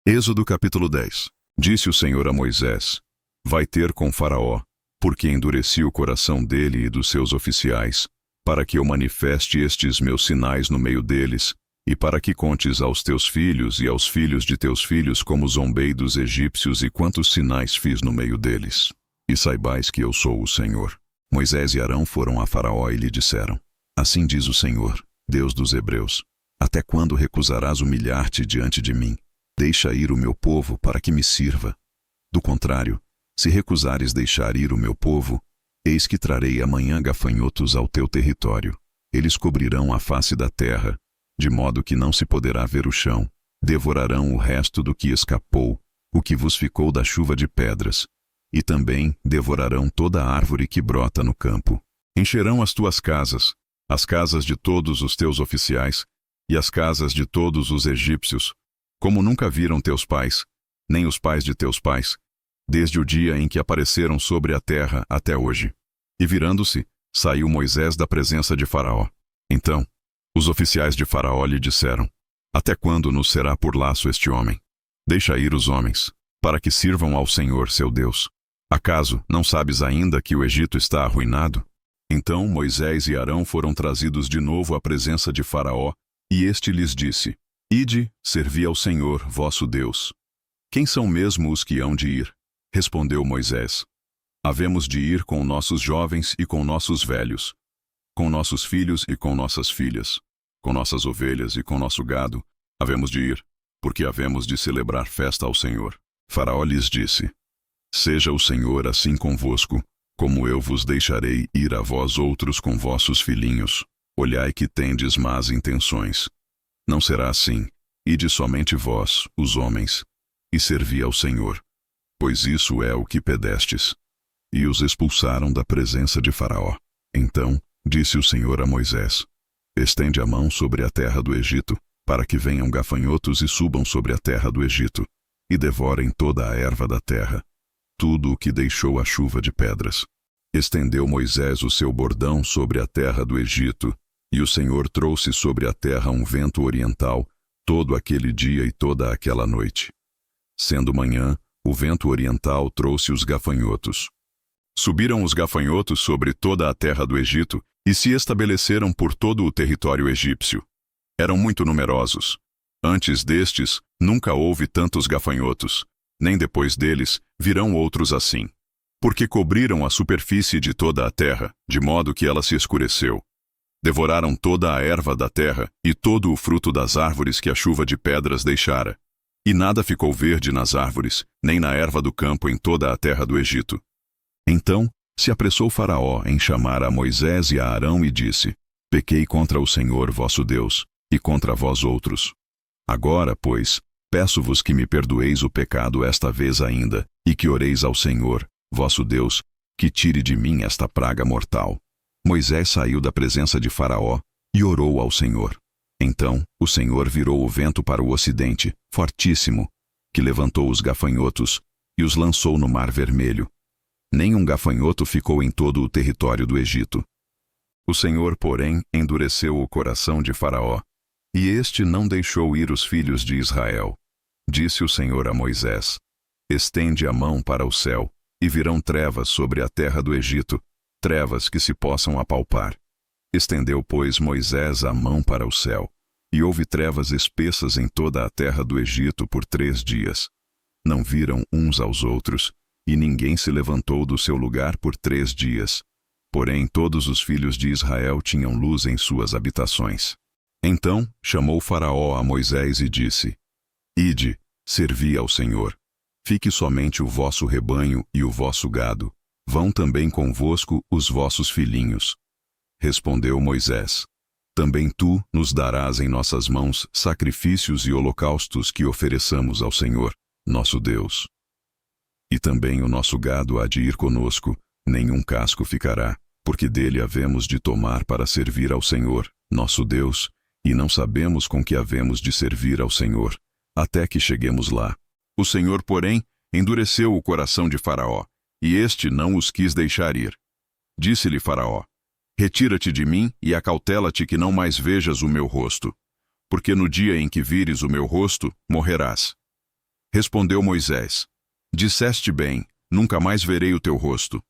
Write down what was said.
Êxodo capítulo 10. Disse o Senhor a Moisés: Vai ter com Faraó, porque endureci o coração dele e dos seus oficiais, para que eu manifeste estes meus sinais no meio deles, e para que contes aos teus filhos e aos filhos de teus filhos como zombei dos egípcios e quantos sinais fiz no meio deles. E saibais que eu sou o Senhor. Moisés e Arão foram a Faraó e lhe disseram: Assim diz o Senhor, Deus dos Hebreus: Até quando recusarás humilhar-te diante de mim? Deixa ir o meu povo para que me sirva. Do contrário, se recusares deixar ir o meu povo, eis que trarei amanhã gafanhotos ao teu território. Eles cobrirão a face da terra, de modo que não se poderá ver o chão. Devorarão o resto do que escapou, o que vos ficou da chuva de pedras. E também devorarão toda a árvore que brota no campo. Encherão as tuas casas, as casas de todos os teus oficiais, e as casas de todos os egípcios, como nunca viram teus pais, nem os pais de teus pais, desde o dia em que apareceram sobre a terra até hoje. E virando-se, saiu Moisés da presença de Faraó. Então, os oficiais de Faraó lhe disseram: Até quando nos será por laço este homem? Deixa ir os homens, para que sirvam ao Senhor seu Deus. Acaso não sabes ainda que o Egito está arruinado? Então Moisés e Arão foram trazidos de novo à presença de Faraó, e este lhes disse: Ide, servi ao Senhor, vosso Deus. Quem são mesmo os que hão de ir? Respondeu Moisés: Havemos de ir com nossos jovens e com nossos velhos, com nossos filhos e com nossas filhas, com nossas ovelhas e com nosso gado, havemos de ir, porque havemos de celebrar festa ao Senhor. Faraó lhes disse: Seja o Senhor assim convosco, como eu vos deixarei ir a vós outros com vossos filhinhos. Olhai que tendes más intenções. Não será assim. Ide somente vós, os homens, e servi ao Senhor, pois isso é o que pedestes. E os expulsaram da presença de Faraó. Então disse o Senhor a Moisés: Estende a mão sobre a terra do Egito, para que venham gafanhotos e subam sobre a terra do Egito, e devorem toda a erva da terra, tudo o que deixou a chuva de pedras. Estendeu Moisés o seu bordão sobre a terra do Egito, e o Senhor trouxe sobre a terra um vento oriental, todo aquele dia e toda aquela noite. Sendo manhã, o vento oriental trouxe os gafanhotos. Subiram os gafanhotos sobre toda a terra do Egito, e se estabeleceram por todo o território egípcio. Eram muito numerosos. Antes destes, nunca houve tantos gafanhotos, nem depois deles virão outros assim. Porque cobriram a superfície de toda a terra, de modo que ela se escureceu. Devoraram toda a erva da terra e todo o fruto das árvores que a chuva de pedras deixara. E nada ficou verde nas árvores, nem na erva do campo em toda a terra do Egito. Então se apressou Faraó em chamar a Moisés e a Arão e disse: Pequei contra o Senhor vosso Deus, e contra vós outros. Agora, pois, peço-vos que me perdoeis o pecado esta vez ainda, e que oreis ao Senhor, vosso Deus, que tire de mim esta praga mortal. Moisés saiu da presença de Faraó e orou ao Senhor. Então o Senhor virou o vento para o ocidente, fortíssimo, que levantou os gafanhotos e os lançou no Mar Vermelho. Nenhum gafanhoto ficou em todo o território do Egito. O Senhor, porém, endureceu o coração de Faraó, e este não deixou ir os filhos de Israel. Disse o Senhor a Moisés: Estende a mão para o céu, e virão trevas sobre a terra do Egito, trevas que se possam apalpar. Estendeu, pois, Moisés a mão para o céu, e houve trevas espessas em toda a terra do Egito por 3 dias. Não viram uns aos outros, e ninguém se levantou do seu lugar por 3 dias. Porém todos os filhos de Israel tinham luz em suas habitações. Então chamou Faraó a Moisés e disse: Ide, servi ao Senhor. Fique somente o vosso rebanho e o vosso gado. Vão também convosco os vossos filhinhos. Respondeu Moisés: Também tu nos darás em nossas mãos sacrifícios e holocaustos que ofereçamos ao Senhor, nosso Deus. E também o nosso gado há de ir conosco, nenhum casco ficará, porque dele havemos de tomar para servir ao Senhor, nosso Deus, e não sabemos com que havemos de servir ao Senhor, até que cheguemos lá. O Senhor, porém, endureceu o coração de Faraó, e este não os quis deixar ir. Disse-lhe Faraó: Retira-te de mim e acautela-te que não mais vejas o meu rosto, porque no dia em que vires o meu rosto, morrerás. Respondeu Moisés: Disseste bem, nunca mais verei o teu rosto.